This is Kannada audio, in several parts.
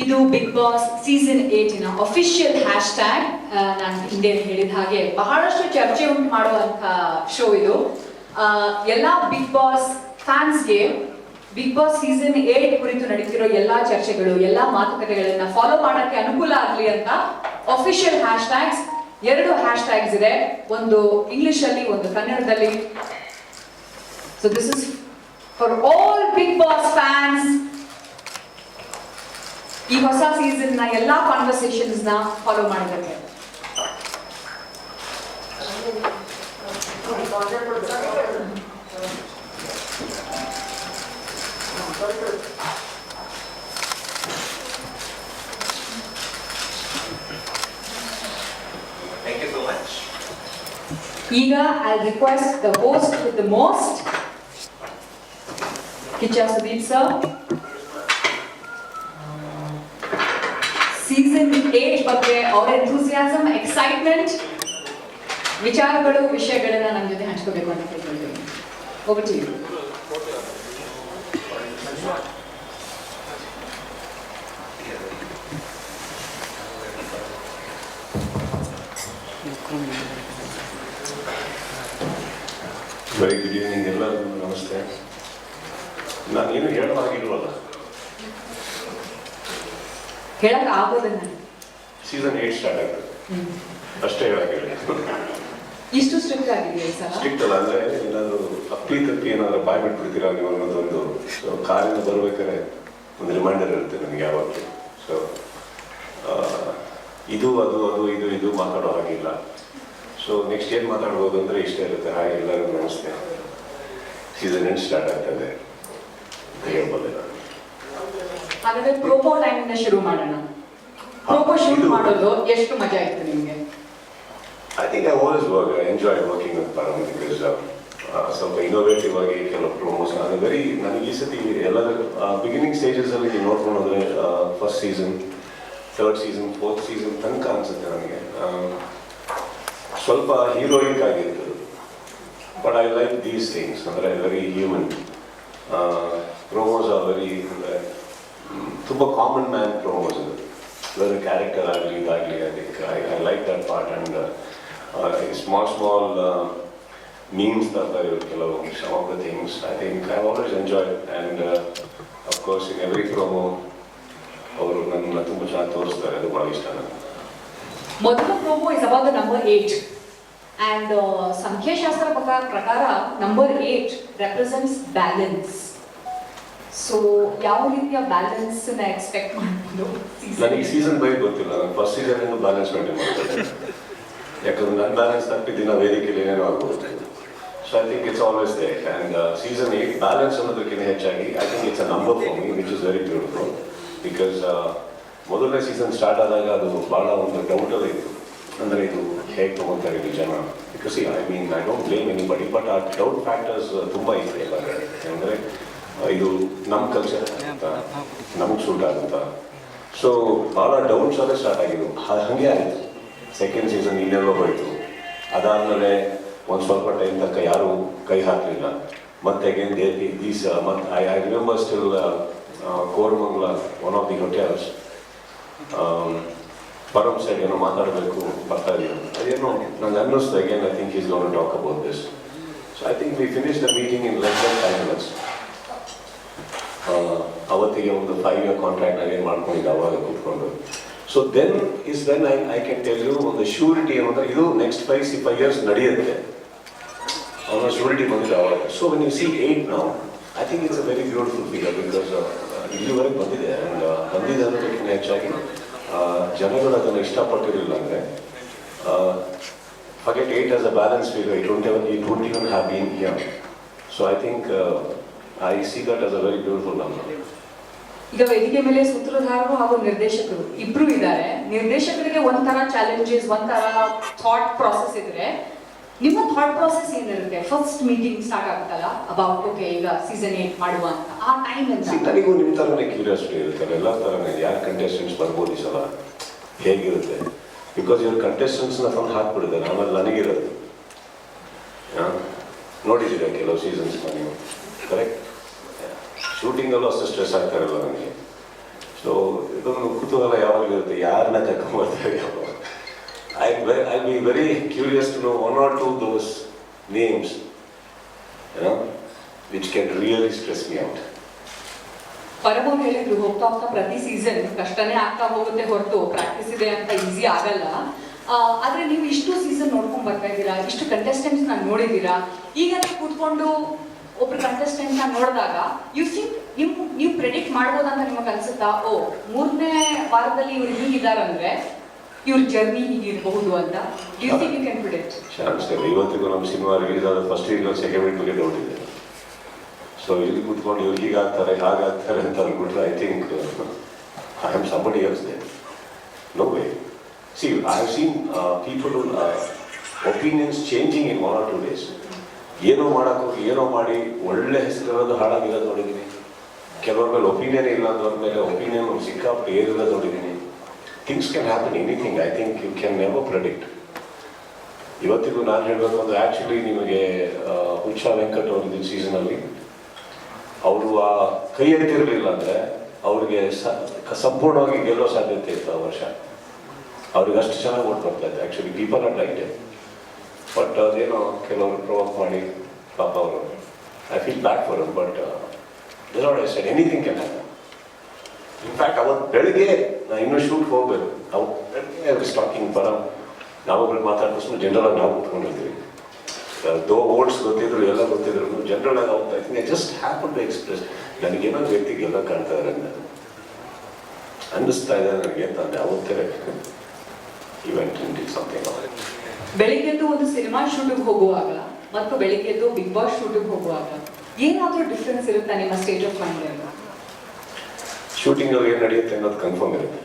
ಇದು Bigg Boss season 8 official hashtag. ನಾನು ಹಿಂದೆ ಹೇಳಿದ ಹಾಗೆ ಬಹಳಷ್ಟು ಚರ್ಚೆ ಉಂಟು ಮಾಡುವಂತ ಶೋ ಇದು. ಎಲ್ಲ ಬಿಗ್ ಬಾಸ್ ಫ್ಯಾನ್ಸ್ಗೆ ಬಿಗ್ ಬಾಸ್ ಸೀಸನ್ 8 ಕುರಿತು ನಡೀತಿರೋ ಎಲ್ಲಾ ಚರ್ಚೆಗಳು, ಎಲ್ಲಾ ಮಾತುಕತೆಗಳನ್ನ ಫಾಲೋ ಮಾಡಕ್ಕೆ ಅನುಕೂಲ ಆಗಲಿ ಅಂತ official hashtags, 2 hashtags ಇದೆ, ಒಂದು ಇಂಗ್ಲಿಷ್ ಅಲ್ಲಿ ಒಂದು ಕನ್ನಡದಲ್ಲಿ. So this is for all Bigg Boss fans. ಈ ಹೊಸ ಸೀಸನ್ ನ ಎಲ್ಲಾ ಕಾನ್ವರ್ಸೇಷನ್ಸ್ ನ ಫಾಲೋ ಮಾಡಿದ್ದಕ್ಕೆ Thank you so much. ಈಗ I request the host with the most, Kicha Sudeep sir. Season 8 ಬಗ್ಗೆ ಅವರ ಎಂಥೂಸಿಯಾಸಮ್, ಎಕ್ಸೈಟ್ಮೆಂಟ್, ವಿಚಾರಗಳು, ವಿಷಯಗಳನ್ನ ನಮ್ಮ ಜೊತೆ ಹಂಚ್ಕೋಬೇಕು ಅಂತ ಕೇಳ್ಕೊಳ್ತೀನಿ. Over to you. Very good evening ಎಲ್ಲರಿಗೂ ನಮಸ್ತೆ. ನಾನೇನು ಹೇಳೋದಾಗಿಲ್ವಲ್ಲ, ಹೇಳಕ್ ಆಗೋದನ್ನ ಸೀಸನ್ 8 ಸ್ಟಾರ್ಟ್ ಆಗ್ತದೆ ಅಷ್ಟೇ ಹೇಳಕ್ಕೆ. ಇಷ್ಟು ಸ್ಟ್ರಿಕ್ಟ್ ಆಗಿದೆ ಸರ್. ಸ್ಟ್ರಿಕ್ಟ್ ಅಲ್ಲ, ಅಂದ್ರೆ ಏನಾದ್ರು ಅಪ್ಪಿ ತಪ್ಪಿ ಏನಾದ್ರು ಬಾಯ್ ಬಿಟ್ಬಿಡ್ತೀರಾ ನೀವು ಅನ್ನೋದೊಂದು. ಸೊ ಕಾರಿಂದ ಬರ್ಬೇಕಾದ್ರೆ ಒಂದು ರಿಮೈಂಡರ್ ಇರುತ್ತೆ ನನಗೆ ಯಾವಾಗಲೂ. ಸೊ ಇದು ಅದು ಅದು ಇದು ಇದು ಮಾತಾಡೋ ಹಾಗಿಲ್ಲ. ಸೊ ನೆಕ್ಸ್ಟ್ ಏನು ಮಾತಾಡ್ಬೋದು ಅಂದರೆ ಇಷ್ಟೇ ಇರುತ್ತೆ. ಹಾಗೆ ಎಲ್ಲರಿಗೂ ನಮಸ್ತೆ. ಸೀಸನ್ 8 ಸ್ಟಾರ್ಟ್ ಆಗ್ತದೆ ಅಂತ ಹೇಳ್ಬೋದೆ ನಾನು. ಹಾಗಾದ್ರೆ ಪ್ರೋಮೋ ಟೈಮ್ ಇಂದ ಶುರು ಮಾಡೋಣ. ಪ್ರೋಮೋ ಶೂಟ್ ಮಾಡೋದು ಎಷ್ಟು ಮಜಾ ಇತ್ತು ನಿಮಗೆ? I think I always enjoy working with Param because ಸ್ವಲ್ಪ ಇನ್ನೋವೇಟಿವ್ ಆಗಿ ಕೆಲವು ಪ್ರೊಮೋಸ್ ನನಗೆ ಈ ಸತಿ ಎಲ್ಲರ ಬಿಗಿನಿಂಗ್ ಸ್ಟೇಜಸ್ ಅಲ್ಲಿ ನೀವು ನೋಡ್ಕೊಂಡು ಹೋದ್ರೆ first season, 3rd season, 4th season ತನಕ ಅನ್ಸುತ್ತೆ ನನಗೆ ಸ್ವಲ್ಪ ಹೀರೋಯಿಕ್ ಆಗಿತ್ತು. But I like these things, ಅಂದರೆ very human promos are very, ಅಂದರೆ ತುಂಬ ಕಾಮನ್ ಮ್ಯಾನ್ ಪ್ರೊಮೋಸ್ ಇದು. ಅದರ ಕ್ಯಾರೆಕ್ಟರ್ ಆಗಲಿ ಇದಾಗಲಿ, I think I like that part. And small memes that are ಕೆಲವು some of the things I think I've always enjoyed. And of course in every promo ಅವರು ನನ್ನ ತುಂಬ ಚೆನ್ನಾಗಿ ತೋರಿಸ್ತಾರೆ, ಅದು ಭಾಳ ಇಷ್ಟ ನನಗೆ. ಮೊದಲ promo is about the number 8 and ಸಂಖ್ಯಾಶಾಸ್ತ್ರ ಪ್ರಕಾರ ನಂಬರ್ 8 ರೆಪ್ರೆಸೆಂಟ್ಸ್ ಬ್ಯಾಲೆನ್ಸ್. ಸೊ ಯಾವ ರೀತಿಯ ಬ್ಯಾಲೆನ್ಸ್ ನ ಎಕ್ಸ್ಪೆಕ್ಟ್ ಮಾಡ್ಬೋದು? ನನಗೆ ಸೀಸನ್ ಬೈ ಗೊತ್ತಿಲ್ಲ, ನಾನು ಫಸ್ಟ್ ಸೀಸನ್ ಇಂದ ಬ್ಯಾಲೆನ್ಸ್ ಮೇಂಟೈನ್ ಮಾಡ್ತಾರೆ. ಯಾಕಂದ್ರೆ ನನ್ನ ಬ್ಯಾಲೆನ್ಸ್ ತಪ್ಪಿದ್ದಿನ ವೇದಿಕೆಯಲ್ಲಿ ಏನೇನೋ ಆಗ್ಬೋದು. So I think it's always there. And season 8 balance ಅನ್ನೋದಕ್ಕಿಂತ ಹೆಚ್ಚಾಗಿ I think it's a number for me which is very beautiful. Because ಮೊದಲನೇ ಸೀಸನ್ ಸ್ಟಾರ್ಟ್ ಆದಾಗ ಅದು ಭಾಳ ಒಂದು ಡೌಟಲ್ಲಿ ಇತ್ತು, ಅಂದರೆ ಇದು ಹೇಗೆ ತೊಗೊತಾರೆ ಇದು ಜನ. Because I mean I don't blame anybody, but ಆ ಡೌಟ್ ಫ್ಯಾಕ್ಟರ್ಸ್ ತುಂಬ ಇದೆ ಇವಾಗ. ಅಂದರೆ ಇದು ನಮ್ಮ ಕಲ್ಚರ್ ಅಂತ, ನಮಗೆ ಸೂಟ್ ಆಗುತ್ತಾ. ಸೊ ಭಾಳ ಡೌಟ್ಸ್ ಅಲ್ಲೇ ಸ್ಟಾರ್ಟ್ ಆಗಿದ್ದು. ಹಾಗೆ ಆಯಿತು. ಸೆಕೆಂಡ್ ಸೀಸನ್ ಇನ್ನೆಲ್ಲೋ ಹೋಯಿತು. ಅದಾದಮೇಲೆ ಒಂದು ಸ್ವಲ್ಪ ಟೈಮ್ ತನಕ ಯಾರೂ ಕೈ ಹಾಕಲಿಲ್ಲ. ಮತ್ತೆ ಅಗೇನ್ ದೀಸ್ ಮತ್ತು I remember still Koramangala, one of the hotels, Param side ಏನೋ ಮಾತಾಡಬೇಕು ಬರ್ತಾ ಇದೀವಿ, ಅದೇನೋ ನಂಗೆ ಅನ್ನಿಸ್ತು. Again I think is gonna to talk about this. So I think we finish the meeting in less than 5 minutes. ಅವತ್ತಿಗೆ ಒಂದು 5-year ಕಾಂಟ್ರಾಕ್ಟ್ ನಾವೇನು ಮಾಡ್ಕೊಂಡಿದ್ದೆ ಅವಾಗ ಕೂತ್ಕೊಂಡು. So then I can tell you ಒಂದು ಶ್ಯೂರಿಟಿ ಅನ್ನೋದ್ರೆ ಇದು ನೆಕ್ಸ್ಟ್ 5 years ನಡೆಯುತ್ತೆ ಅವನ ಶ್ಯೂರಿಟಿ ಬಂದಿದೆ ಅವಾಗ. ಸೊ ವೆನ್ ಯು ಸಿ 8 ನಾವು, I think it's a very beautiful figure. Because ಇಲ್ಲಿವರೆಗೆ ಬಂದಿದೆ. ಆ್ಯಂಡ್ ಬಂದಿದೆ ಅನ್ನೋದಕ್ಕಿಂತ ಹೆಚ್ಚಾಗಿ ಜನಗಳು ಅದನ್ನು ಇಷ್ಟಪಟ್ಟಿರಲಿಲ್ಲ. ಅಂದರೆ forget 8 as a balance figure, it wouldn't even have been here. So I think I see that as a very beautiful number. ಈಗ ವೇದಿಕೆ ಮೇಲೆ ಸೂತ್ರಧಾರರು ಹಾಗೂ ನಿರ್ದೇಶಕರು ಇಬ್ರು ಇದ್ದಾರೆ. ನಿರ್ದೇಶಕರಿಗೆ ಒಂಥರ ಚಾಲೆಂಜಸ್, ಒಂಥರ ಥಾಟ್ ಪ್ರಾಸೆಸ್ ಇದ್ರೆ, ನಿಮ್ಮ ಥಾಟ್ ಪ್ರಾಸೆಸ್ ಏನಿರುತ್ತೆ? ಫಸ್ಟ್ ಮೀಟಿಂಗ್ ಸ್ಟಾರ್ಟ್ ಆಗುತ್ತಲ್ಲ ಅಬೌಟ್ ಓಕೆ ಈಗ ಸೀಸನ್ 8 ಮಾಡುವ ಅಂತ, ಆ ಟೈಮ್ ಅಂತ ನನಗೂ ನಿಮ್ಮ ಥರನೇ ಕ್ಯೂರಿಯಾಸಿಟಿ ಇರುತ್ತೆ. ಎಲ್ಲ ಥರನೇ ಯಾರು ಕಂಟೆಸ್ಟೆಂಟ್ಸ್ ಬರ್ಬೋದು ಈ ಸಲ, ಹೇಗಿರುತ್ತೆ. ಬಿಕಾಸ್ ಇವ್ರ ಕಂಟೆಸ್ಟೆಂಟ್ಸ್ನ ತಂದು ಹಾಕ್ಬಿಡಿದ್ದಾರೆ. ಆಮೇಲೆ ನನಗಿರೋದು ನೋಡಿದ್ದೀರಾ ಕೆಲವು ಸೀಸನ್ಸ್ನ ನೀವು, ಕರೆಕ್ಟ್? ಶೂಟಿಂಗಲ್ಲೂ ಅಷ್ಟು ಸ್ಟ್ರೆಸ್ ಆಗ್ತಾರಲ್ಲ ನನಗೆ. ಸೊ ಇದೊಂದು ಕುತೂಹಲ ಯಾವಾಗಲೂ ಇರುತ್ತೆ, ಯಾರನ್ನ ಕರ್ಕೊಂಡ್ಬರ್ತಾರೆ ಯಾವಾಗ. I'll be very curious to know one or two those names, which can really stress me out. Param ಅವ್ರು ಹೇಳಿದ್ರು, ಹೋಗ್ತಾ ಹೋಗ್ತಾ ಪ್ರತಿ ಸೀಸನ್ ಕಷ್ಟನೇ ಆಗ್ತಾ ಹೋಗುತ್ತೆ ಹೊರತು ಪ್ರಾಕ್ಟೀಸ್ ಇದೆ ಅಂತ ಈಸಿ ಆಗಲ್ಲ. ಆದ್ರೆ ನೀವು ಇಷ್ಟು ಸೀಸನ್ ನೋಡ್ಕೊಂಡ್ ಬರ್ತಾ ಇದ್ದೀರಾ, ಇಷ್ಟು ಕಂಟೆಸ್ಟೆಂಟ್ಸ್ ನ ನೋಡಿದ್ದೀರಾ. ಈಗ ನೀವು ಕೂತ್ಕೊಂಡು ಒಬ್ರು ಕಂಟೆಸ್ಟೆಂಟ್ ನ ನೋಡಿದಾಗ ನೀವು ಪ್ರೆಡಿಕ್ಟ್ ಮಾಡ್ಬೋದಂತ ನಿಮಗೆ ಅನ್ಸುತ್ತಾ? ಓ, 3ನೇ ವಾರದಲ್ಲಿ ಇವ್ರು ಹೀಗಿದ್ದಾರಂದ್ರೆ ಇವ್ರ ಜರ್ನಿ ಹೀಗಿರಬಹುದು ಅಂತ. You think you can predict? Chance ಇಲ್ಲ. ಇವತ್ತಿಗೂ ನಮ್ಮ ಸಿನಿಮಾ ರಿಲೀಸ್ ಆದ ಫಸ್ಟ್ ವೀಕ್ ಸೆಕೆಂಡ್ ವೀಕ್ ಬಗ್ಗೆ ಡೌಟ್ ಇದೆ. ಸೊ ಇಲ್ಲಿ ಕೂತ್ಕೊಂಡು ಇವ್ರು ಹೀಗಾಗ್ತಾರೆ ಹಾಗಾಗ್ತಾರೆ ಅಂತ ಅಂದ್ಬಿಟ್ರೆ I think I am somebody else there. No way. See, I have seen people opinions changing in 1 or 2 days. ಏನೋ ಮಾಡೋಕ್ಕೋಗಿ ಏನೋ ಮಾಡಿ ಒಳ್ಳೆ ಹೆಸರಿರೋದು ಹಾಳಾಗಿರೋದು ನೋಡಿದ್ದೀನಿ. ಕೆಲವ್ರ ಮೇಲೆ ಒಪಿನಿಯನ್ ಇಲ್ಲ ಅಂದವ್ರ ಮೇಲೆ ಒಪಿನಿಯನ್ ಸಿಕ್ಕಾಪಟ್ಟೆ ಏರಿರೋದು ನೋಡಿದ್ದೀನಿ. Things can happen anything. I think you can never predict. ಇವತ್ತಿಗೂ ನಾನು ಹೇಳಬೇಕು ಅಂದರೆ ಆ್ಯಕ್ಚುಲಿ ನಿಮಗೆ ಉಷಾ ವೆಂಕಟ್ ಅವರು ಇದ್ದ ಸೀಸನಲ್ಲಿ ಅವರು ಆ ಕೈ ಎತ್ತಿರಲಿಲ್ಲ ಅಂದರೆ ಅವ್ರಿಗೆ ಸಂಪೂರ್ಣವಾಗಿ ಗೆಲ್ಲೋ ಸಾಧ್ಯತೆ ಇತ್ತು ಆ ವರ್ಷ. ಅವ್ರಿಗೆ ಅಷ್ಟು ಚೆನ್ನಾಗಿ ಓಟ್ ಬರ್ತಾ ಇತ್ತು. Actually people are like it. But ಅದೇನೋ ಕೆಲವರು ಪ್ರೊವೋಕ್ ಮಾಡಿ ಪಾಪ ಅವರು, I feel bad for them. But I said anything can happen. In fact ಅವತ್ತು ಬೆಳಗ್ಗೆ ನಾನು ಇನ್ನೂ ಶೂಟ್ ಹೋಗ್ಬೇಕು. ನಾವು ಸ್ಟಾಕಿಂಗ್ ಪರಂ ನಾವೊಬ್ರಿಗೆ ಮಾತಾಡಿದ್ರು ಜನರಲ್ ಆಗಿ ನಾವು ಕೂತ್ಕೊಂಡಿರ್ತೀವಿ. ದೋ ಓಟ್ಸ್ ಗೊತ್ತಿದ್ರು ಎಲ್ಲ ಗೊತ್ತಿದ್ರು ಜನರಲ್ ಆಗಿ ಹೋಗ್ತಾ ಇದ್ದೀನಿ. I just happen to express ನನಗೇನೋ ವ್ಯಕ್ತಿಗೆ ಎಲ್ಲ ಕಾಣ್ತಾ ಇದ್ದಾರೆ ಅನ್ನಿಸ್ತಾ ಇದೆ ನನಗೆ ಅಂತ ಅವತ್ತೇ ಇವೆಂಟ್ ಸಮಥಿಂಗ್. ಬೆಳಿಗ್ಗೆದ್ದು ಒಂದು ಸಿನಿಮಾ ಶೂಟಿಗೆ ಹೋಗುವಾಗ ಮತ್ತು ಬೆಳಿಗ್ಗೆದ್ದು ಬಿಗ್ ಬಾಸ್ ಶೂಟಿಗೆ ಹೋಗುವಾಗ ಏನಾದರೂ ಡಿಫ್ರೆನ್ಸ್ ಇರುತ್ತಾ ನಿಮ್ಮ ಸ್ಟೇಟ್ ಆಫ್ ಮೈಂಡ್ ಅಲ್ಲಿ? ಶೂಟಿಂಗ್ ಅಲ್ಲಿ ಏನು ನಡೆಯುತ್ತೆ ಅನ್ನೋದು ಕನ್ಫರ್ಮ್ ಇರುತ್ತೆ.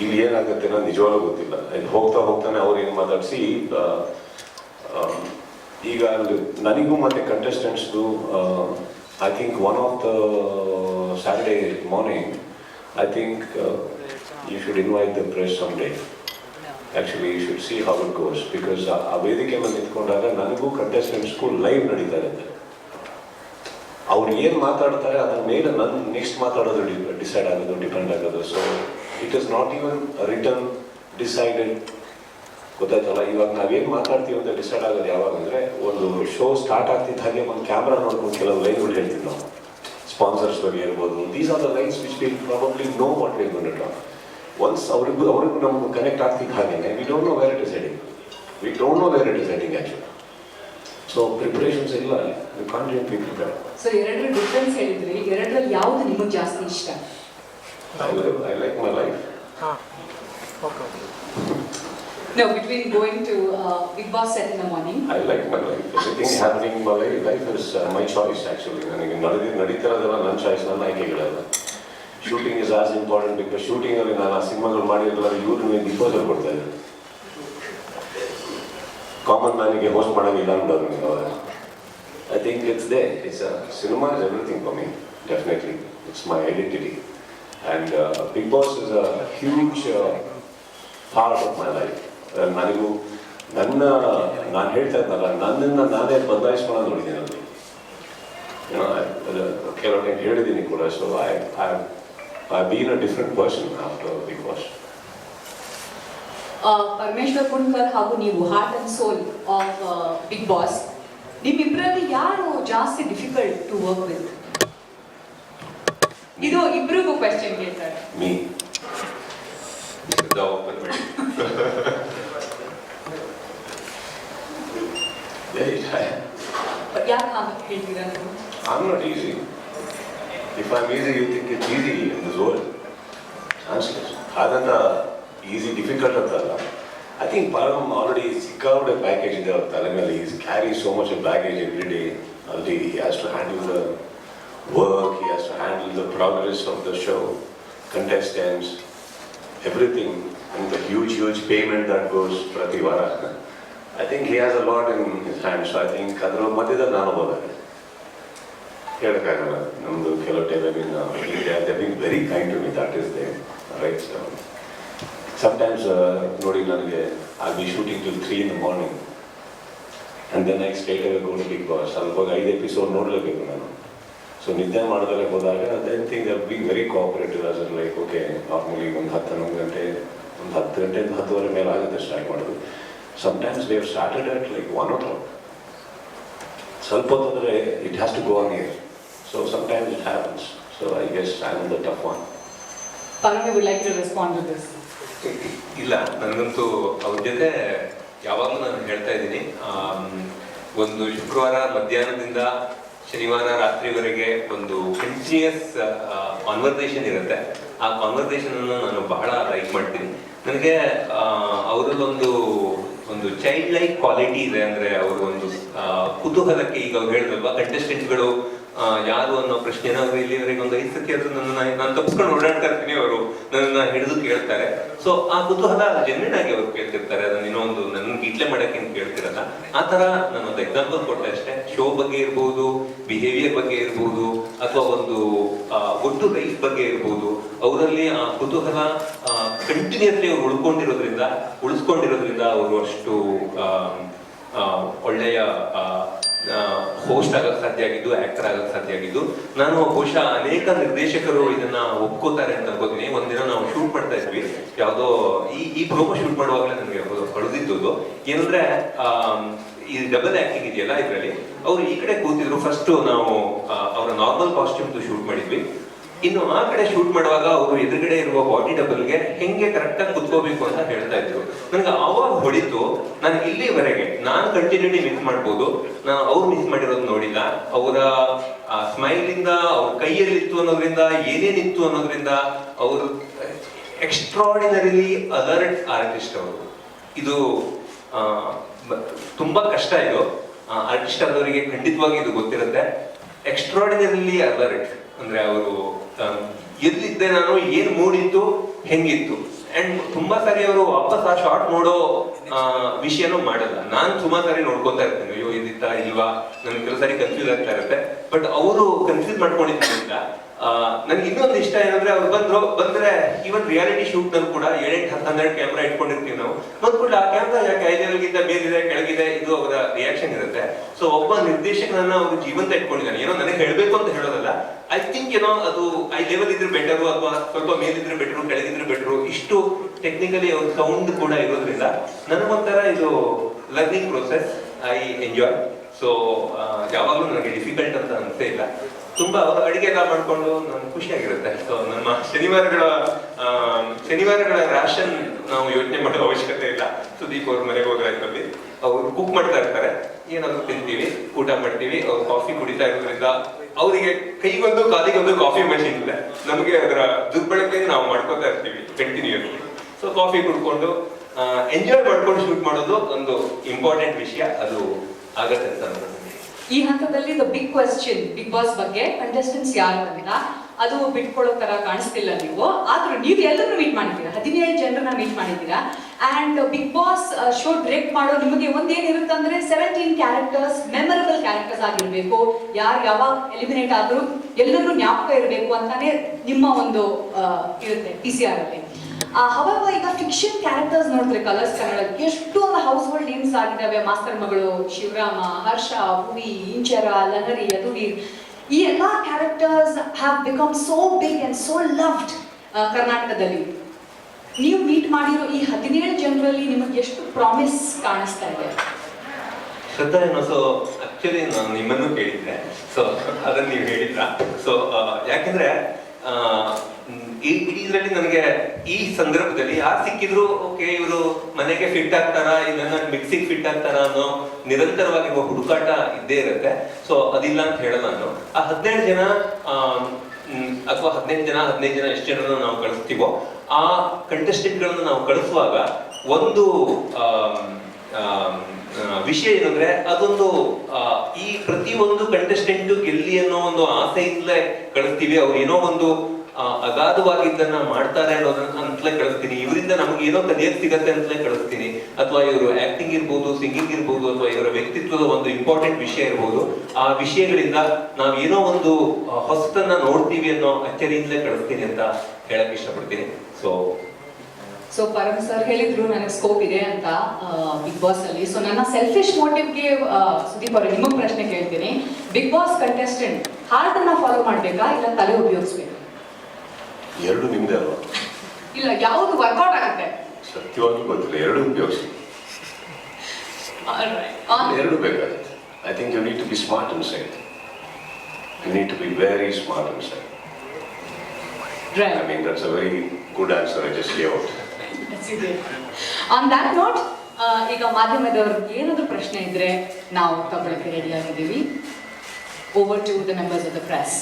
ಇಲ್ಲಿ ಏನಾಗುತ್ತೆ ಅನ್ನೋದು ನಿಜವಾಗ್ಲೂ ಗೊತ್ತಿಲ್ಲ. ಹೋಗ್ತಾ ಹೋಗ್ತಾನೆ ಅವ್ರೇನು ಮಾತಾಡಿಸಿ ಈಗ ನನಗೂ ಮತ್ತು ಕಂಟೆಸ್ಟೆಂಟ್ಸ್ಗೂ I think one of the Saturday morning I think you should invite the press some day. Actually you should see how it goes. Because ಆ ವೇದಿಕೆ ಮೇಲೆ ನಿಂತ್ಕೊಂಡಾಗ ನನಗೂ ಕಂಟೆಸ್ಟೆಂಟ್ಸ್ಗೂ ಲೈವ್ ನಡೀತಾ ಇರುತ್ತೆ. ಅವ್ರು ಏನು ಮಾತಾಡ್ತಾರೆ ಅದ್ರ ಮೇಲೆ ನನ್ನ ನೆಕ್ಸ್ಟ್ ಮಾತಾಡೋದು ಡಿಸೈಡ್ ಆಗೋದು, ಡಿಪೆಂಡ್ ಆಗೋದು. So it is not even return decided. ಗೊತ್ತಾಯ್ತಲ್ಲ, ಇವಾಗ ನಾವೇನು ಮಾತಾಡ್ತೀವಿ ಅಂತ ಡಿಸೈಡ್ ಆಗೋದು ಯಾವಾಗ ಅಂದರೆ ಒಂದು ಶೋ ಸ್ಟಾರ್ಟ್ ಆಗ್ತಿದ್ದ ಹಾಗೆ ಒಂದು ಕ್ಯಾಮ್ರಾ ನೋಡ್ಕೊಂಡು ಕೆಲವು ಲೈನ್ಗಳು ಹೇಳ್ತೀವಿ ನಾವು. ಸ್ಪಾನ್ಸರ್ಸ್ ಬಗ್ಗೆ ಇರ್ಬೋದು. These are the lines which will probably know what will gone to talk. Once ಅವ್ರಿಗೂ ನಮ್ಗೆ ಕನೆಕ್ಟ್ ಆಗ್ತಿದ್ದ ಹಾಗೆ we don't know where it is heading. We don't know where it is heading actually. So preparations ಇಲ್ಲ, you can't be prepared. So ಎರಡರ ಡಿಫ್ರೆನ್ಸ್ ಹೇಳಿದ್ರಿ, ಎರಡರಲ್ಲಿ ಯಾವುದು ನಿಮಗೆ ಜಾಸ್ತಿ ಇಷ್ಟ? I like my life. No, between going to Big Boss set in the morning. I like my life. Everything happening in my life is my choice actually. ನನಗೆ ನಡೀತಿರೋದೆಲ್ಲ ನನ್ನ ಚಾಯ್ಸ್, ನನ್ನ ಆಯ್ಕೆಗಳೆಲ್ಲ. Shooting is as important because ಶೂಟಿಂಗಲ್ಲಿ ನಾನು ಆ ಸಿನಿಮಾಗಳು ಮಾಡಿರಲ್ಲ ಇವ್ರಿಗೆ ಡಿಸ್ಪೋಸಲ್ ಕೊಡ್ತಾ ಇದ್ದಾರೆ. ಕಾಮನ್ ಮ್ಯಾನಿಗೆ ಹೋಸ್ಟ್ ಮಾಡೋಂಗಿಲ್ಲ ಅಂದವ್ರು ನೀವು ಅವಾಗ. I think it's they. It's cinema is everything for me. Definitely it's my identity. And Bigg Boss is a huge part of my life. ನನಗೂ ನಾನು ಹೇಳ್ತಾ ಇದ್ನಲ್ಲ, ನನ್ನನ್ನು ನಾನೇ ಬದಲಾಯಿಸ್ಕೊಳ್ಳೋದು ನೋಡಿದ್ದೀನಿ ಅಲ್ಲಿ. ಕೆಲವು ಟೈಮ್ ಹೇಳಿದ್ದೀನಿ ಕೂಡ. So I been a different person after Bigg Boss. Parameshwar Kundkar ಹಾಗೂ ನೀವು heart and soul of Bigg Boss. ನಿಮ್ಮಿಬ್ಬರಲ್ಲಿ ಯಾರು ಜಾಸ್ತಿ ಡಿಫಿಕಲ್ಟ್ ಟು ವರ್ಕ್ ವಿತ್? ಇದು ಇಬ್ಬರಿಗೂ ಕ್ವೆಶ್ಚನ್ ಕೇಳ್ತಾರೆ. ಮೀ. ಯಾಕೆ ಹಾಗೆ ಹೇಳ್ತೀರಾ ನೀವು? I'm not easy. If I'm easy, you think it's easy in this world. Answer. Adanta easy, difficult ಅಂತಲ್ಲ. I think Param already secured a package in the Talamali. He carries so much of baggage every day. Already he has to handle the work, he has to handle the progress of the show, contestants, everything, and the huge payment that goes prati vara. I think he has a lot in his hands. So I think ಅದರ ಮಧ್ಯದಲ್ಲಿ ನಾನು ಹೋದಾಗ ಹೇಳೋಕ್ಕಾಗಲ್ಲ. ನಮ್ಮದು ಕೆಲವು time they been very kind to me. That is the right. Sometimes ನೋಡಿ, ನನಗೆ I be shooting till 3 in the morning and then I straight away go to Big Boss. ಅಲ್ಲಿ ಹೋಗಿ 5 episode ನೋಡಲೇಬೇಕು ನಾನು. ಸೊ ನಿದ್ದೆ ಮಾಡಿದ್ರೆ ಹೋದಾಗ then thing that be very cooperative as and like okay normally ಒಂದು 10-11 ಗಂಟೆ, ಒಂದು 10 ಗಂಟೆಯಿಂದ 10:30 ಮೇಲೆ ಆಗುತ್ತೆ ಸ್ಟಾರ್ಟ್ ಮಾಡೋದು. Sometimes they have started at like 1 o'clock. ಸ್ವಲ್ಪ ಹೊತ್ತಂದರೆ it has to go on air. So sometimes it happens. So I guess I am the tough one. Parami would like to respond to this. ಇಲ್ಲ, ನನಗಂತೂ ಅವ್ರ ಜೊತೆ ಯಾವಾಗಲೂ ನಾನು ಹೇಳ್ತಾ ಇದ್ದೀನಿ, ಒಂದು ಶುಕ್ರವಾರ ಮಧ್ಯಾಹ್ನದಿಂದ ಶನಿವಾರ ರಾತ್ರಿವರೆಗೆ ಒಂದು ಕಂಟಿನ್ಯೂಯಸ್ ಕಾನ್ವರ್ಸೇಷನ್ ಇರುತ್ತೆ. ಆ ಕಾನ್ವರ್ಸೇಷನ್ ಅನ್ನು ನಾನು ಬಹಳ ಲೈಕ್ ಮಾಡ್ತೀನಿ. ನನಗೆ ಅವರಲ್ಲೊಂದು ಚೈಲ್ಡ್ ಲೈಕ್ ಕ್ವಾಲಿಟಿ ಇದೆ. ಅಂದ್ರೆ ಅವರು ಒಂದು ಕುತೂಹಲಕ್ಕೆ, ಈಗ ಅವ್ರು ಹೇಳಿದ್ರಲ್ವಾ ಕಂಟೆಸ್ಟೆಂಟ್ಗಳು ಯಾರು ಅನ್ನೋ ಪ್ರಶ್ನೆನ ಅವರು ಇಲ್ಲಿವರೆಗೆ ಒಂದು 5 ಸತಿ ಆದ್ರೂ ನಾನು ತಪ್ಪಿಸ್ಕೊಂಡು ಓಡಾಡ್ತಾ ಇರ್ತೀನಿ, ಅವರು ನನ್ನ ಹಿಡಿದು ಕೇಳ್ತಾರೆ. ಸೊ ಆ ಕುತೂಹಲ ಜೆನ್ಯೂನ್ ಆಗಿ ಅವ್ರು ಕೇಳ್ತಿರ್ತಾರೆ. ಅದನ್ನ ಇನ್ನೊಂದು ನನ್ನ ಗೀಟ್ಲೆ ಮಾಡಕ್ಕೆ ಏನು ಕೇಳ್ತಿರಲ್ಲ. ಆ ತರ ನಾನೊಂದು ಎಕ್ಸಾಂಪಲ್ ಕೊಟ್ಟೆ ಅಷ್ಟೇ. ಶೋ ಬಗ್ಗೆ ಇರ್ಬೋದು, ಬಿಹೇವಿಯರ್ ಬಗ್ಗೆ ಇರ್ಬೋದು, ಅಥವಾ ಒಂದು ಒಟ್ಟು ಲೈಫ್ ಬಗ್ಗೆ ಇರ್ಬೋದು, ಅವರಲ್ಲಿ ಆ ಕುತೂಹಲ ಕಂಟಿನ್ಯೂಸ್ಲಿ ಅವ್ರು ಉಳಿಸ್ಕೊಂಡಿರೋದ್ರಿಂದ ಅವರು ಅಷ್ಟು ಒಳ್ಳೆಯ ಹೋಸ್ಟ್ ಆಗಕ್ಕೆ ಸಾಧ್ಯ ಆಗಿದ್ದು, ಆಕ್ಟರ್ ಆಗಕ್ಕೆ ಸಾಧ್ಯ ಆಗಿದ್ದು. ನಾನು ಬಹುಶಃ ಅನೇಕ ನಿರ್ದೇಶಕರು ಇದನ್ನ ಒಪ್ಕೋತಾರೆ ಅಂತ ಅನ್ಕೋತೀನಿ. ಒಂದಿನ ನಾವು ಶೂಟ್ ಮಾಡ್ತಾ ಇದ್ವಿ, ಯಾವುದೋ ಈ ಪ್ರೋಮೋ ಶೂಟ್ ಮಾಡುವಾಗಲೇ ನನಗೆ ಹೊಡೆದಿದ್ದು ಏನಂದ್ರೆ, ಈ ಡಬಲ್ ಆಕ್ಟಿಂಗ್ ಇದೆಯಲ್ಲ, ಇದರಲ್ಲಿ ಅವ್ರು ಈ ಕಡೆ ಕೂತಿದ್ರು. ಫಸ್ಟ್ ನಾವು ಅವರ ನಾರ್ಮಲ್ ಕಾಸ್ಟ್ಯೂಮ್ ಶೂಟ್ ಮಾಡಿದ್ವಿ. ಇನ್ನು ಆ ಕಡೆ ಶೂಟ್ ಮಾಡುವಾಗ ಅವರು ಎದುರುಗಡೆ ಇರುವ ಬಾಡಿ ಡಬಲ್ಗೆ ಹೆಂಗೆ ಕರೆಕ್ಟ್ ಆಗಿ ಕುತ್ಕೋಬೇಕು ಅಂತ ಹೇಳ್ತಾ ಇದ್ರು. ನನ್ಗೆ ಆವಾಗ ಹೊಡಿತು. ನಾನು ಇಲ್ಲಿವರೆಗೆ ನಾನು ಕಂಟಿನ್ಯೂಟಿ ಮಿಸ್ ಮಾಡ್ಬೋದು, ನಾನು ಅವ್ರು ಮಿಸ್ ಮಾಡಿರೋದು ನೋಡಿಲ್ಲ. ಅವರ ಸ್ಮೈಲ್ ಇಂದ, ಅವ್ರ ಕೈಯಲ್ಲಿತ್ತು ಅನ್ನೋದ್ರಿಂದ, ಏನೇನಿತ್ತು ಅನ್ನೋದ್ರಿಂದ, ಅವರು ಎಕ್ಸ್ಟ್ರಾರ್ಡಿನರಿಲಿ ಅಲರ್ಟ್ ಆರ್ಟಿಸ್ಟ್ ಅವರು. ಇದು ತುಂಬಾ ಕಷ್ಟ. ಇದು ಆರ್ಟಿಸ್ಟ್ ಆದವರಿಗೆ ಖಂಡಿತವಾಗಿ ಇದು ಗೊತ್ತಿರುತ್ತೆ. ಎಕ್ಸ್ಟ್ರಾರ್ಡಿನರಿಲಿ ಅಲರ್ಟ್ ಅಂದ್ರೆ ಅವರು ಎಲ್ಲಿದ್ದೆ, ನಾನು ಏನ್ ಮೂಡಿತ್ತು, ಹೆಂಗಿತ್ತು. ಅಂಡ್ ತುಂಬಾ ಸಾರಿ ಅವರು ವಾಪಸ್ ಆ ಶಾರ್ಟ್ ನೋಡೋ ವಿಷಯನೂ ಮಾಡಲ್ಲ. ನಾನು ಸುಮಾರು ಸಾರಿ ನೋಡ್ಕೊತಾ ಇರ್ತೇನೆ, ಅಯ್ಯೋ ಇದಿತ್ತಾ ಇಲ್ವಾ, ನನ್ಗೆ ಕೆಲವು ಸಾರಿ ಕನ್ಫ್ಯೂಸ್ ಆಗ್ತಾ ಇರುತ್ತೆ. ಬಟ್ ಅವರು ಕನ್ಫ್ಯೂಸ್ ಮಾಡ್ಕೊಂಡಿದ್ದರಿಂದ ನನ್ಗೆ ಇನ್ನೊಂದು ಇಷ್ಟ ಏನಂದ್ರೆ, ಅವ್ರು ಬಂದ್ರೆ ಈವನ್ ರಿಯಾಲಿಟಿ ಶೂಟ್ ನಲ್ಲಿ ಕೂಡ 7-8-10 ಕ್ಯಾಮ್ರಾ ಇಟ್ಕೊಂಡಿರ್ತೀವಿ ನಾವು. ಬಂದ್ಬಿಟ್ಟು ಆ ಕ್ಯಾಮ್ರಾ ಯಾಕೆ 5 ಲೆವೆಲ್ಗಿಂತ ಮೇಲಿದೆ, ಕೆಳಗಿದೆ, ಇದು ಅವರ ರಿಯಾಕ್ಷನ್ ಇರುತ್ತೆ. ಸೊ ಒಬ್ಬ ನಿರ್ದೇಶಕನನ್ನ ಅವರು ಜೀವಂತ ಇಟ್ಕೊಂಡಿದ್ದಾನೆ. ಏನೋ ನನಗೆ ಹೇಳ್ಬೇಕು ಅಂತ ಹೇಳೋದಲ್ಲ, ಐ ಥಿಂಕ್ ಏನೋ ಅದು 5 ಲೆವೆಲ್ ಇದ್ರೆ ಬೆಟರು, ಅಥವಾ ಸ್ವಲ್ಪ ಮೇಲಿದ್ರೆ ಬೆಟರು, ಕೆಳಗಿದ್ರೆ ಬೆಟರು. ಇಷ್ಟು ಟೆಕ್ನಿಕಲಿ ಅವ್ರ ಸೌಂಡ್ ಕೂಡ ಇರೋದ್ರಿಂದ ನನಗೊಂಥರ ಇದು learning process. I enjoy. So ಯಾವಾಗಲೂ ನನಗೆ ಡಿಫಿಕಲ್ಟ್ ಅಂತ ಅನ್ಸೇ ಇಲ್ಲ. ತುಂಬಾ ಅವರು ಅಡಿಗೆ ಎಲ್ಲ ಮಾಡ್ಕೊಂಡು ನನ್ಗೆ ಖುಷಿಯಾಗಿರುತ್ತೆ. ಸೊ ನಮ್ಮ ಶನಿವಾರಗಳ ರಾಷನ್ ನಾವು ಯೋಚನೆ ಮಾಡೋ ಅವಶ್ಯಕತೆ ಇಲ್ಲ. ಸುದೀಪ್ ಅವ್ರ ಮನೆಗೆ ಹೋದ್ರಲ್ಲಿ ಅವ್ರು ಕುಕ್ ಮಾಡ್ತಾ ಇರ್ತಾರೆ, ಏನಾದ್ರು ತಿಂತೀವಿ, ಊಟ ಮಾಡ್ತೀವಿ. ಅವ್ರು ಕಾಫಿ ಕುಡಿತಾ ಇರೋದ್ರಿಂದ ಅವರಿಗೆ ಕೈಗೊಂದು ಕಾಲಿಗೊಂದು ಕಾಫಿ ಮಷೀನ್ ಇದೆ. ನಮಗೆ ಅದರ ದುರ್ಬಳಕೆ ನಾವು ಮಾಡ್ಕೋತಾ ಇರ್ತೀವಿ ಕಂಟಿನ್ಯೂಸ್ಲಿ. ಸೊ ಕಾಫಿ ಕುಡ್ಕೊಂಡು ಎಂಜಾಯ್ ಮಾಡ್ಕೊಂಡು ಶೂಟ್ ಮಾಡೋದು ಒಂದು ಇಂಪಾರ್ಟೆಂಟ್ ವಿಷಯ. ಅದು ಆಗತ್ತೆ ಅಂತ ಅನ್ಕೊಂಡು ಈ ಹಂತದಲ್ಲಿ the big question, Bigg Boss ಬಗ್ಗೆ ಕಂಟೆಸ್ಟೆಂಟ್ಸ್ ಯಾರು ಅಂತ ಅದು ಬಿಟ್ಕೊಳ್ಳೋ ತರ ಕಾಣಿಸ್ತಿಲ್ಲ ನೀವು. ಆದ್ರೂ ನೀವು ಎಲ್ಲರೂ ಮೀಟ್ ಮಾಡಿದ್ದೀರಾ, 17 ಜನರನ್ನ ಮೀಟ್ ಮಾಡಿದ್ದೀರಾ. And Bigg Boss show direct ಮಾಡೋ ನಿಮಗೆ ಒಂದೇನಿರುತ್ತೆ ಅಂದ್ರೆ 17 ಕ್ಯಾರೆಕ್ಟರ್ಸ್ ಮೆಮೊರಬಲ್ ಕ್ಯಾರೆಕ್ಟರ್ಸ್ ಆಗಿರ್ಬೇಕು. ಯಾರು ಯಾವಾಗ ಎಲಿಮಿನೇಟ್ ಆದ್ರೂ ಎಲ್ಲರೂ ಜ್ಞಾಪಕ ಇರಬೇಕು ಅಂತಾನೆ ನಿಮ್ಮ ಒಂದು ಇರುತ್ತೆ PCR ಅಲ್ಲಿ. ಹವಾಗ ಈಗ ಫಿಕ್ಷನ್ ಕ್ಯಾರೆಕ್ಟರ್ಸ್ ನೋಡಿದ್ರೆ ಕಲರ್ಸ್ ಕನ್ನಡಕ್ಕೆ ಎಷ್ಟೊಂದು ಹೌಸ್ ಹೋಲ್ಡ್ ನೇಮ್ಸ್ ಆಗಿದ್ದಾವೆ. ಮಾಸ್ತರ್ ಮಗಳು, ಶಿವರಾಮ, ಹರ್ಷ, ಭುವಿ, ಇಂಚರ, ಲಹರಿ, ಯದುವೀರ್. ಈ ಎಲ್ಲ characters have become so big and so loved ಕರ್ನಾಟಕದಲ್ಲಿ. ನೀವು ಮೀಟ್ ಮಾಡಿರೋ ಈ 17 ಜನರಲ್ಲಿ ನಿಮಗೆ ಎಷ್ಟು ಪ್ರಾಮಿಸ್ ಕಾಣಿಸ್ತಾ ಇದೆ? ಶ್ರದ್ಧಾ ಏನೋ, ಸೊ ಆಕ್ಚುಲಿ ನಾನು ನಿಮ್ಮನ್ನು ಕೇಳಿದ್ದೆ, ಸೊ ಅದನ್ನ ನೀವು ಹೇಳಿದ್ರ. ಸೊ ಯಾಕೆಂದ್ರೆ ಇದರಲ್ಲಿ ನನಗೆ ಈ ಸಂದರ್ಭದಲ್ಲಿ ಯಾರು ಸಿಕ್ಕಿದ್ರು ಓಕೆ, ಇವರು ಮನೆಗೆ ಫಿಟ್ ಆಗ್ತಾರಾ, ಇದನ್ನ ಮಿಕ್ಸಿಗೆ ಫಿಟ್ ಆಗ್ತಾರಾ ಅನ್ನೋ ನಿರಂತರವಾಗಿರುವ ಹುಡುಕಾಟ ಇದ್ದೇ ಇರುತ್ತೆ. ಸೊ ಅದಿಲ್ಲ ಅಂತ ಹೇಳಲ್ಲ ನಾನು. ಆ 17 ಜನ ಅಥವಾ 15 ಜನ ಎಷ್ಟು ಜನರನ್ನು ನಾವು ಕಳಿಸ್ತೀವೋ ಆ ಕಂಟೆಸ್ಟೆಂಟ್ಗಳನ್ನು ನಾವು ಕಳಿಸುವಾಗ ಒಂದು ವಿಷಯ ಏನಂದ್ರೆ, ಅದೊಂದು ಈ ಪ್ರತಿಯೊಂದು ಕಂಟೆಸ್ಟೆಂಟ್ ಗೆಲ್ಲಿ ಅನ್ನೋ ಒಂದು ಆಸೆಯಿಂದಲೇ ಕಳಿಸ್ತೀವಿ. ಅವ್ರು ಏನೋ ಒಂದು ಅಗಾಧವಾಗಿದ್ದನ್ನ ಮಾಡ್ತಾರೆ ಅನ್ನೋದನ್ನ ಅಂತಲೇ ಕಳಿಸ್ತೀನಿ. ಇವರಿಂದ ನಮ್ಗೆ ಏನೋ ಕಲಿಯಕ್ ಸಿಗತ್ತೆ ಅಂತಲೇ ಕಳಿಸ್ತೀನಿ. ಅಥವಾ ಇವರು ಆಕ್ಟಿಂಗ್ ಇರ್ಬೋದು, ಸಿಂಗಿಂಗ್ ಇರ್ಬೋದು, ಅಥವಾ ಇವರ ವ್ಯಕ್ತಿತ್ವದ ಒಂದು ಇಂಪಾರ್ಟೆಂಟ್ ವಿಷಯ ಇರ್ಬೋದು. ಆ ವಿಷಯಗಳಿಂದ ನಾವ್ ಏನೋ ಒಂದು ಹೊಸತನ್ನ ನೋಡ್ತೀವಿ ಅನ್ನೋ ಅಚ್ಚರಿಯಿಂದಲೇ ಕಳಿಸ್ತೀನಿ ಅಂತ ಹೇಳಕ್ ಇಷ್ಟಪಡ್ತೀನಿ. ಸೊ ಪರಮ್ ಸರ್ ಹೇಳಿದ್ರು ನನಗೆ ಸ್ಕೋಪ್ ಇದೆ ಅಂತ ಬಿಗ್ ಬಾಸ್ ಅಲ್ಲಿ. ಸೊ ನನ್ನ ಸೆಲ್ಫಿಶ್ ಮೋಟಿವ್ಗೆ ಸುದೀಪ್ ಅವರು ನಿಮಗೆ ಪ್ರಶ್ನೆ ಕೇಳ್ತೀನಿ. ಬಿಗ್ ಬಾಸ್ ಕಂಟೆಸ್ಟೆಂಟ್ ಹಾರ್ಟ್ ಅನ್ನ ಫಾಲೋ ಮಾಡ್ಬೇಕಾ ಇಲ್ಲ ತಲೆ ಉಪಯೋಗಿಸ್ಬೇಕಾ? ಎರಡು ನಿಮ್ದೆ ಅಲ್ವಾ? ಇಲ್ಲ, ಯಾವುದು ವರ್ಕೌಟ್ ಆಗುತ್ತೆ? ಸತ್ಯವಾಗಿ ಗೊತ್ತಿಲ್ಲ, ಎರಡು ಉಪಯೋಗಿಸಿ. ಎರಡು ಬೇಕಾಗುತ್ತೆ. I think you need to be smart inside. You need to be very smart inside. I mean, that's a very good answer I just gave out. On that note, ಈಗ ಮಾಧ್ಯಮದವ್ರಿಗೆ ಏನಾದರೂ ಪ್ರಶ್ನೆ ಇದ್ರೆ ನಾವು ತಗೊಳ್ಳಕ್ಕೆ ರೆಡಿ ಆಗಿದ್ದೀವಿ. Over to the members of the press.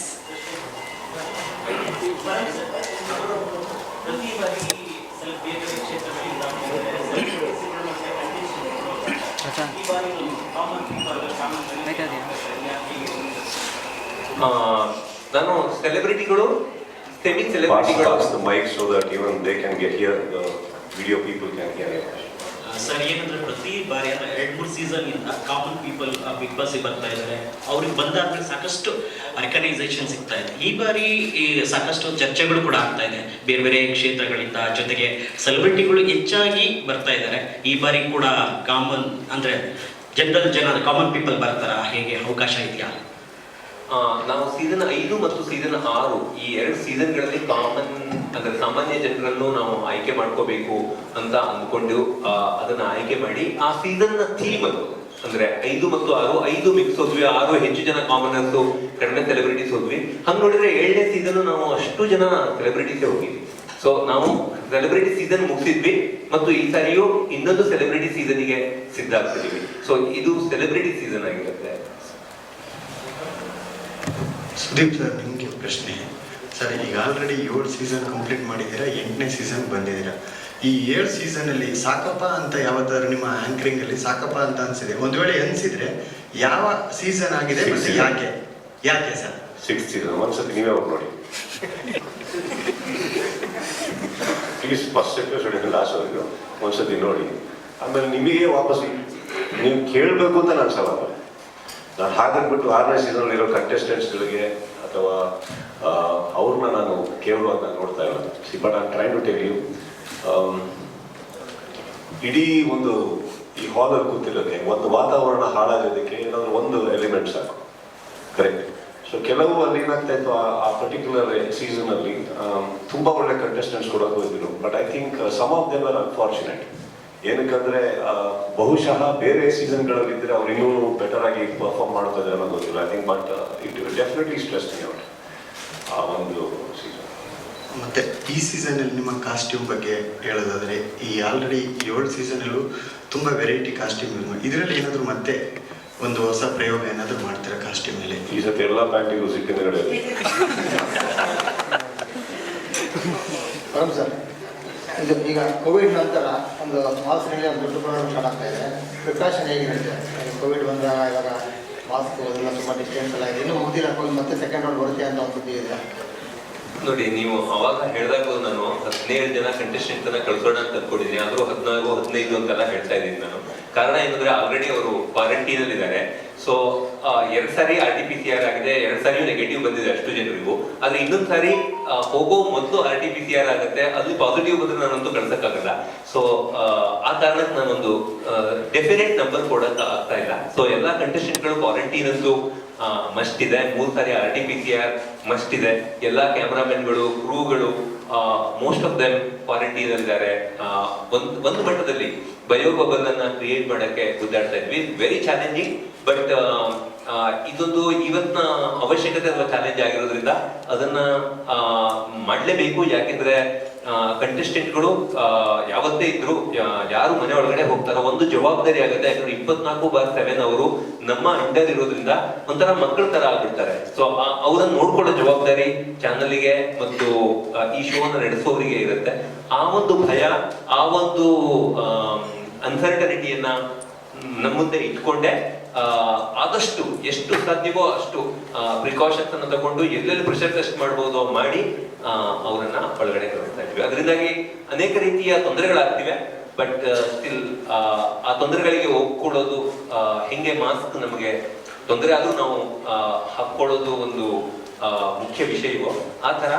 ನಾನು ಸೆಲೆಬ್ರಿಟಿಗಳು, ಸೆಮಿ ಸೆಲೆಬ್ರಿಟಿಗಳು, the mic so that even they can get here, the video people can hear it. Sir, ಏನಂದ್ರೆ ಪ್ರತಿ ಬಾರಿ 2-3 ಸೀಸನ್ ಇಂದ ಕಾಮನ್ ಪೀಪಲ್ ಬಿಗ್ ಬಾಸ್ ಬರ್ತಾ ಇದ್ದಾರೆ. ಅವ್ರಿಗೆ ಬಂದಾದ್ಮೇಲೆ ಸಾಕಷ್ಟು ರೆಕಗ್ನೈಸೇಷನ್ ಸಿಗ್ತಾ ಇದೆ. ಈ ಬಾರಿ ಸಾಕಷ್ಟು ಚರ್ಚೆಗಳು ಕೂಡ ಆಗ್ತಾ ಇದೆ ಬೇರೆ ಬೇರೆ ಕ್ಷೇತ್ರಗಳಿಂದ. ಜೊತೆಗೆ ಸೆಲೆಬ್ರಿಟಿಗಳು ಹೆಚ್ಚಾಗಿ ಬರ್ತಾ ಇದ್ದಾರೆ. ಈ ಬಾರಿ ಕೂಡ ಕಾಮನ್ ಅಂದ್ರೆ ಜನರಲ್ ಕಾಮನ್ ಪೀಪಲ್ ಬರ್ತಾರ, ಹೇಗೆ ಅವಕಾಶ ಇದೆಯಾ? ನಾವು ಸೀಸನ್ 5 ಮತ್ತು ಸೀಸನ್ 6 ಈ 2 ಸೀಸನ್ಗಳಲ್ಲಿ ಕಾಮನ್ ಅಂದ್ರೆ ಸಾಮಾನ್ಯ ಜನರನ್ನು ನಾವು ಆಯ್ಕೆ ಮಾಡ್ಕೋಬೇಕು ಅಂತ ಅಂದ್ಕೊಂಡು ಅದನ್ನ ಆಯ್ಕೆ ಮಾಡಿ ಆ ಸೀಸನ್ ನ ಥೀಮ್ ಅದು ಅಂದ್ರೆ 5 ಮತ್ತು 6, 5 ಮಿಕ್ಸ್ ಹೋದ್ವಿ, 6 ಹೆಚ್ಚು ಜನ ಕಾಮನರ್ಸ್, ಕಡಿಮೆ ಸೆಲೆಬ್ರಿಟೀಸ್ ಹೋದ್ವಿ. ಹಂಗ್ ನೋಡಿದ್ರೆ 7ನೇ ಸೀಸನ್ ನಾವು ಅಷ್ಟು ಜನ ಸೆಲೆಬ್ರಿಟೀಸ್ ಹೋಗಿದ್ವಿ. ಸೊ ನಾವು ಸೆಲೆಬ್ರಿಟಿ ಸೀಸನ್ ಮುಗಿಸಿದ್ವಿ ಮತ್ತು ಈ ಸಾರಿಯೂ ಇನ್ನೊಂದು ಸೆಲೆಬ್ರಿಟಿ ಸೀಸನ್ಗೆ ಸಿದ್ಧ ಆಗ್ತಿದೀವಿ. ಸೊ ಇದು ಸೆಲೆಬ್ರಿಟಿ ಸೀಸನ್ ಆಗಿರುತ್ತೆ. ಸುದೀಪ್ ಸರ್, ನಿಮಗೆ ಪ್ರಶ್ನೆ ಸರ್. ಈಗ ಆಲ್ರೆಡಿ 7 ಸೀಸನ್ ಕಂಪ್ಲೀಟ್ ಮಾಡಿದ್ದೀರಾ, 8ನೇ ಸೀಸನ್ ಬಂದಿದ್ದೀರಾ. ಈ 7 ಸೀಸನಲ್ಲಿ ಸಾಕಪ್ಪ ಅಂತ ಯಾವ್ದಾದ್ರು ನಿಮ್ಮ ಆಂಕರಿಂಗಲ್ಲಿ ಸಾಕಪ್ಪ ಅಂತ ಅನ್ಸಿದೆ? ಒಂದು ವೇಳೆ ಅನ್ಸಿದ್ರೆ ಯಾವ ಸೀಸನ್ ಆಗಿದೆ ಮತ್ತೆ ಯಾಕೆ ಸರ್? 6th season. ಒಂದ್ಸತಿ ನೀವೇ ಹೋಗಿ ನೋಡಿ ಪ್ಲೀಸ್. ಫಸ್ಟ್ ಎಪಿಸೋಡ್ ಲಾಸ್ಟ್ ವರೆಗೂ ಒಂದ್ಸತಿ ನೋಡಿ, ಆಮೇಲೆ ನಿಮಗೆ ವಾಪಸ್ ನೀವು ಕೇಳಬೇಕು ಅಂತ ನಾನು ಸವಾಲು. ನಾನು ಹಾಗಾಗ್ಬಿಟ್ಟು 6ನೇ ಸೀಸನ್ ಇರೋ ಕಂಟೆಸ್ಟೆಂಟ್ಸ್ಗಳಿಗೆ ಅಥವಾ ಅವ್ರನ್ನ ನಾನು ಕೇವಲವಾಗಿ ನಾನು ನೋಡ್ತಾ ಇಲ್ಲ. But I try to tell you, ಇಡೀ ಒಂದು ಈ ಹಾಲಲ್ಲಿ ಕೂತಿರೋಕ್ಕೆ ಒಂದು ವಾತಾವರಣ ಹಾಳಾಗೋದಕ್ಕೆ ಏನಾದರೂ ಒಂದು ಎಲಿಮೆಂಟ್ ಸಾಕು, ಕರೆಕ್ಟ್? ಸೊ ಕೆಲವು ಅಲ್ಲಿ ಏನಾಗ್ತಾ ಇತ್ತು ಆ ಪರ್ಟಿಕ್ಯುಲರ್ ಸೀಸನಲ್ಲಿ ತುಂಬ ಒಳ್ಳೆ ಕಂಟೆಸ್ಟೆಂಟ್ಸ್ ಕೂಡ ಹೋಗಿದ್ರು. But I think some of them are unfortunate. ಏನಕ್ಕಂದ್ರೆ ಬಹುಶಃ ಬೇರೆ ಸೀಸನ್ಗಳಲ್ಲಿ ಇದ್ರೆ ಅವ್ರು ಇನ್ನೂ ಬೆಟರ್ ಆಗಿ ಪರ್ಫಾರ್ಮ್ ಮಾಡ್ತಾ ಇದ್ದಾರೆ ಅನ್ನೋದು ಗೊತ್ತಿಲ್ಲ. I think but it definitely stress me out ಆ ಒಂದು ಸೀಸನ್. ಮತ್ತೆ ಈ ಸೀಸನಲ್ಲಿ ನಿಮ್ಮ ಕಾಸ್ಟ್ಯೂಮ್ ಬಗ್ಗೆ ಹೇಳೋದಾದ್ರೆ, ಈ ಆಲ್ರೆಡಿ 7 ಸೀಸನಲ್ಲೂ ತುಂಬ ವೆರೈಟಿ ಕಾಸ್ಟ್ಯೂಮ್ ಇದರಲ್ಲಿ ಏನಾದರೂ ಮತ್ತೆ ಒಂದು ಹೊಸ ಪ್ರಯೋಗ ಏನಾದರೂ ಮಾಡ್ತೀರಾ ಕಾಸ್ಟ್ಯೂಮ್ ಮೇಲೆ? ಈ ಸತಿ ಎಲ್ಲ ಪ್ಯಾಂಟಿಗೂ ಸಿಕ್ಕಿದ್ರೆ ಸರ್, ಇದು ಈಗ ಕೋವಿಡ್ ನಂತರ ಒಂದು ಮಾಸ್ಕ್ನಲ್ಲಿ ಒಂದು ದೊಡ್ಡ ಪ್ರಮಾಣ ಸ್ಟಾರ್ಟ್ ಆಗ್ತಾ ಇದೆ. ಪ್ರಿಕಾಷನ್ ಹೇಗಿರುತ್ತೆ? ಕೋವಿಡ್ ಬಂದಾಗ ಇವಾಗ ಮಾಸ್ಕ್ ಅದೆಲ್ಲ ತುಂಬ ಡಿಸ್ಟೆನ್ಸ್ ಎಲ್ಲ ಇದೆ. ಇನ್ನೂ ಮುಗಿದಿಲ್ಲ, ಮತ್ತೆ ಸೆಕೆಂಡ್ ರೌಂಡ್ ಬರುತ್ತೆ ಅಂತ ಒಂದು ಸುದ್ದಿ ಇದೆ. ನೋಡಿ, ನೀವು ಅವಾಗ ಹೇಳಿದಾಗ ನಾನು 17 ಜನ ಕಂಟೆಸ್ಟೆಂಟ್ ಅನ್ನ ಕಳ್ಸೋಣ ಅಂತ ಅಂದ್ಕೊಂಡಿದ್ದೀನಿ. ಆದ್ರೂ 14, 15 ಅಂತೆಲ್ಲ ಹೇಳ್ತಾ ಇದ್ದೀನಿ ನಾನು. ಕಾರಣ ಏನಂದ್ರೆ ಆಲ್ರೆಡಿ ಅವರು ಕ್ವಾರಂಟೈನ್ ಅಲ್ಲಿ ಇದ್ದಾರೆ. ಸೊ 2 ಸಾರಿ RT-PCR ಆಗಿದೆ, 2 ಸಾರಿಯೂ ನೆಗೆಟಿವ್ ಬಂದಿದೆ ಅಷ್ಟು ಜನರಿಗೂ. ಆದ್ರೆ ಇನ್ನೊಂದು ಸಾರಿ ಹೋಗೋ ಮೊದಲು RT-PCR ಆಗುತ್ತೆ, ಅದು ಪಾಸಿಟಿವ್ ಬಂದ್ರೆ ನಾನಂತೂ ಕಳ್ಸಕ್ಕಾಗಲ್ಲ. ಸೊ ಆ ಕಾರಣಕ್ಕೆ ನಾನೊಂದು ಡೆಫಿನೆಟ್ ನಂಬರ್ ಕೊಡಕ್ ಆಗ್ತಾ ಇಲ್ಲ. ಸೊ ಎಲ್ಲಾ ಕಂಟೆಸ್ಟೆಂಟ್ಗಳು ಕ್ವಾರಂಟೈನ್ ಅಂತೂ ಮಸ್ಟ್ ಇದೆ. 3 ಸಾರಿ RT-PCR ಮಸ್ಟ್ ಇದೆ. ಎಲ್ಲಾ ಕ್ಯಾಮ್ರಾಮನ್ಗಳು, ಕ್ರೂಗಳು ಮೋಸ್ಟ್ ಆಫ್ ದೆಮ್ ಕ್ವಾರಂಟೈನ್ ಅಲ್ಲಿದ್ದಾರೆ. ಒಂದು ಮಟ್ಟದಲ್ಲಿ ಬಯೋ ಬಬಲ್ ಅನ್ನ ಕ್ರಿಯೇಟ್ ಮಾಡಕ್ಕೆ ಗುದ್ದಾಡ್ತಾ ಇದ್ವಿ. Very challenging. ಬಟ್ ಇದೊಂದು ಇವತ್ತಿನ ಅವಶ್ಯಕತೆ ಅಥವಾ ಚಾಲೆಂಜ್ ಆಗಿರೋದ್ರಿಂದ ಅದನ್ನ ಮಾಡಲೇಬೇಕು. ಯಾಕೆಂದ್ರೆ ಕಂಟೆಸ್ಟೆಂಟ್ಗಳು ಯಾವತ್ತೇ ಇದ್ರು ಯಾರು ಮನೆ ಒಳಗಡೆ ಹೋಗ್ತಾರೋ ಒಂದು ಜವಾಬ್ದಾರಿ ಆಗುತ್ತೆ. ಯಾಕಂದ್ರೆ 24/7 ಅವರು ನಮ್ಮ ಅಂಡರ್ ಇರೋದ್ರಿಂದ ಒಂಥರ ಮಕ್ಕಳ ತರ ಆಗ್ಬಿಡ್ತಾರೆ. ಸೊ ಅವರನ್ನ ನೋಡ್ಕೊಳ್ಳೋ ಜವಾಬ್ದಾರಿ ಚಾನಲ್ಗೆ ಮತ್ತು ಈ ಶೋನ ನಡೆಸೋರಿಗೆ ಇರುತ್ತೆ. ಆ ಒಂದು ಭಯ, ಆ ಒಂದು ಅನ್ಸರ್ಟನಿಟಿಯನ್ನ ನಮ್ಮ ಮುಂದೆ ಇಟ್ಕೊಂಡೆ ಆದಷ್ಟು ಎಷ್ಟು ಸಾಧ್ಯವೋ ಅಷ್ಟು ಪ್ರಿಕಾಷನ್ಸ್ ಅನ್ನು ತಗೊಂಡು ಎಲ್ಲೆಲ್ಲಿ ಪ್ರೆಷರ್ ಟೆಸ್ಟ್ ಮಾಡಬಹುದು ಮಾಡಿ ಅವರನ್ನ ಒಳಗಡೆ ಕಳಿಸ್ತಾ ಇದ್ವಿ. ಅದರಿಂದಾಗಿ ಅನೇಕ ರೀತಿಯ ತೊಂದರೆಗಳಾಗ್ತಿವೆ. ಬಟ್ ಸ್ಟಿಲ್ ಆ ತೊಂದರೆಗಳಿಗೆ ಒಪ್ಕೊಳ್ಳೋದು, ಹೆಂಗೆ ಮಾಸ್ಕ್ ನಮಗೆ ತೊಂದರೆ ಆದ್ರೂ ನಾವು ಹಾಕೊಳ್ಳೋದು ಒಂದು ಮುಖ್ಯ ವಿಷಯವೋ ಆ ತರ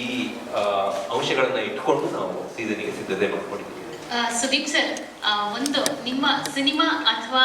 ಈ ಅಂಶಗಳನ್ನ ಇಟ್ಕೊಂಡು ನಾವು ಸೀಸನ್ಗೆ ಸಿದ್ಧತೆ ಮಾಡ್ಕೊಂಡಿದ್ದೀವಿ. ಸುದೀಪ್ ಸರ್, ಒಂದು ನಿಮ್ಮ ಸಿನಿಮಾ ಅಥವಾ